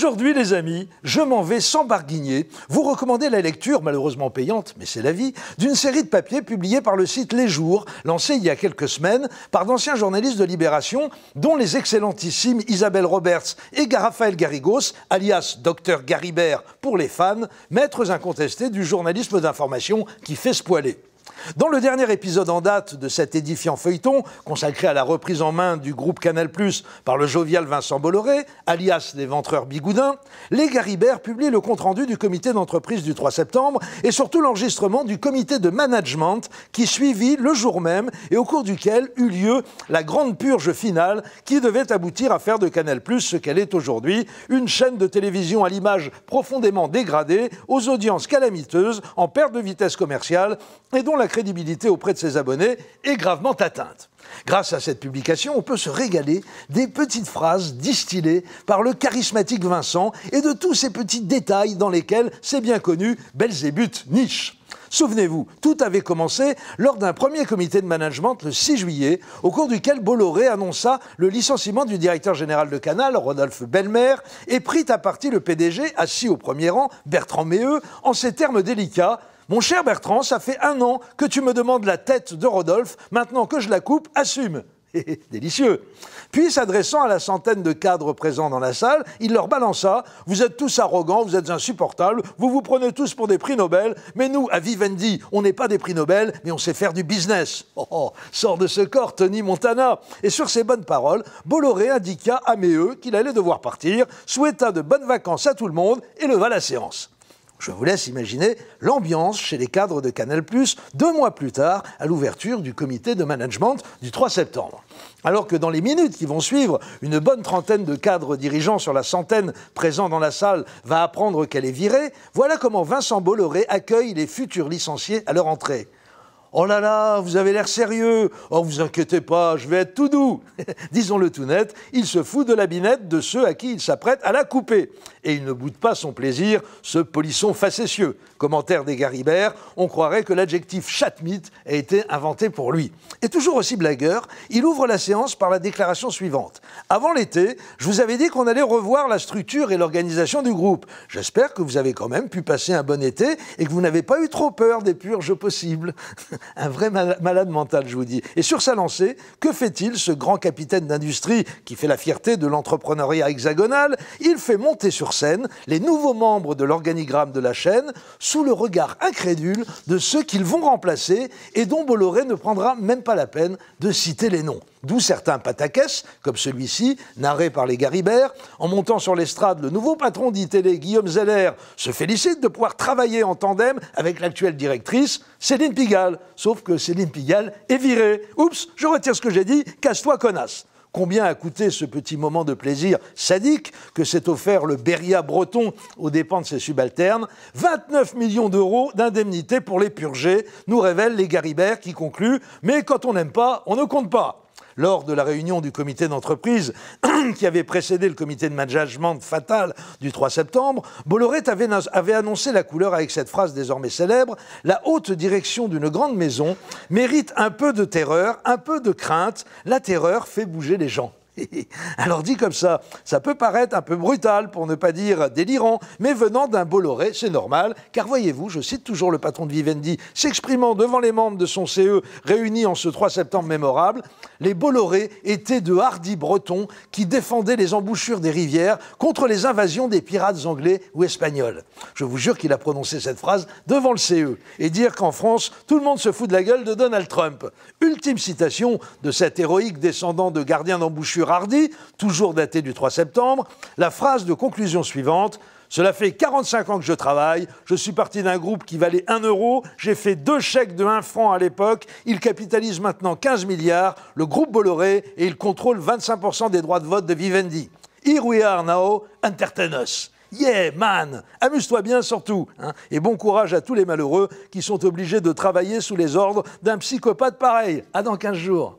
Aujourd'hui, les amis, je m'en vais sans barguigner vous recommander la lecture, malheureusement payante, mais c'est la vie, d'une série de papiers publiés par le site Les Jours, lancé il y a quelques semaines par d'anciens journalistes de Libération, dont les excellentissimes Isabelle Roberts et Raphaël Garrigos, alias Dr Garibert pour les fans, maîtres incontestés du journalisme d'information qui fait se poiler. Dans le dernier épisode en date de cet édifiant feuilleton, consacré à la reprise en main du groupe Canal+ par le jovial Vincent Bolloré, alias les Ventreurs Bigoudin, les Garibert publient le compte-rendu du comité d'entreprise du 3 septembre et surtout l'enregistrement du comité de management qui suivit le jour même et au cours duquel eut lieu la grande purge finale qui devait aboutir à faire de Canal+ ce qu'elle est aujourd'hui, une chaîne de télévision à l'image profondément dégradée, aux audiences calamiteuses, en perte de vitesse commerciale et dont la crédibilité auprès de ses abonnés est gravement atteinte. Grâce à cette publication, on peut se régaler des petites phrases distillées par le charismatique Vincent et de tous ces petits détails dans lesquels, c'est bien connu, Belzébuth niche. Souvenez-vous, tout avait commencé lors d'un premier comité de management le 6 juillet, au cours duquel Bolloré annonça le licenciement du directeur général de Canal, Rodolphe Belmer, et prit à partie le PDG, assis au premier rang, Bertrand Méheux, en ces termes délicats: « Mon cher Bertrand, ça fait 1 an que tu me demandes la tête de Rodolphe, maintenant que je la coupe, assume !» Délicieux. Puis, s'adressant à la centaine de cadres présents dans la salle, il leur balança: « Vous êtes tous arrogants, vous êtes insupportables, vous vous prenez tous pour des prix Nobel, mais nous, à Vivendi, on n'est pas des prix Nobel, mais on sait faire du business. » Sort de ce corps, Tony Montana. Et sur ces bonnes paroles, Bolloré indiqua à Méheux qu'il allait devoir partir, souhaita de bonnes vacances à tout le monde et leva la séance. Je vous laisse imaginer l'ambiance chez les cadres de Canal+, 2 mois plus tard, à l'ouverture du comité de management du 3 septembre. Alors que dans les minutes qui vont suivre, une bonne trentaine de cadres dirigeants sur la centaine présents dans la salle va apprendre qu'elle est virée, voilà comment Vincent Bolloré accueille les futurs licenciés à leur entrée. « Oh là là, vous avez l'air sérieux. Oh, vous inquiétez pas, je vais être tout doux. » Disons-le tout net, il se fout de la binette de ceux à qui il s'apprête à la couper. Et il ne boude pas son plaisir, ce polisson facétieux. Commentaire des Garibert, on croirait que l'adjectif chatmite a été inventé pour lui. Et toujours aussi blagueur, il ouvre la séance par la déclaration suivante. « Avant l'été, je vous avais dit qu'on allait revoir la structure et l'organisation du groupe. J'espère que vous avez quand même pu passer un bon été et que vous n'avez pas eu trop peur des purges possibles. » Un vrai malade mental, je vous dis. Et sur sa lancée, que fait-il, ce grand capitaine d'industrie qui fait la fierté de l'entrepreneuriat hexagonal? Il fait monter sur scène les nouveaux membres de l'organigramme de la chaîne sous le regard incrédule de ceux qu'ils vont remplacer et dont Bolloré ne prendra même pas la peine de citer les noms. D'où certains pataquès, comme celui-ci, narré par les Garibert. En montant sur l'estrade, le nouveau patron d'ITélé, Guillaume Zeller, se félicite de pouvoir travailler en tandem avec l'actuelle directrice, Céline Pigalle. Sauf que Céline Pigalle est virée. Oups, je retire ce que j'ai dit, casse-toi connasse. Combien a coûté ce petit moment de plaisir sadique que s'est offert le Beria breton aux dépens de ses subalternes? 29 millions d'euros d'indemnité pour les purger, nous révèlent les Garibert qui concluent « Mais quand on n'aime pas, on ne compte pas ». Lors de la réunion du comité d'entreprise qui avait précédé le comité de management fatal du 3 septembre, Bolloré avait annoncé la couleur avec cette phrase désormais célèbre: « La haute direction d'une grande maison mérite un peu de terreur, un peu de crainte. La terreur fait bouger les gens. » Alors dit comme ça peut paraître un peu brutal, pour ne pas dire délirant, mais venant d'un Bolloré, c'est normal, car voyez-vous, je cite toujours le patron de Vivendi, s'exprimant devant les membres de son CE réunis en ce 3 septembre mémorable, les Bolloré étaient de hardis bretons qui défendaient les embouchures des rivières contre les invasions des pirates anglais ou espagnols. Je vous jure qu'il a prononcé cette phrase devant le CE, et dire qu'en France, tout le monde se fout de la gueule de Donald Trump. Ultime citation de cet héroïque descendant de gardien d'embouchure hardi, toujours daté du 3 septembre, la phrase de conclusion suivante: « Cela fait 45 ans que je travaille, je suis parti d'un groupe qui valait 1 euro, j'ai fait 2 chèques de 1 franc à l'époque, il capitalise maintenant 15 milliards, le groupe Bolloré, et il contrôle 25% des droits de vote de Vivendi. Here we are now, entertain us. Yeah, man! Amuse-toi bien surtout, hein, et bon courage à tous les malheureux qui sont obligés de travailler sous les ordres d'un psychopathe pareil. À dans 15 jours.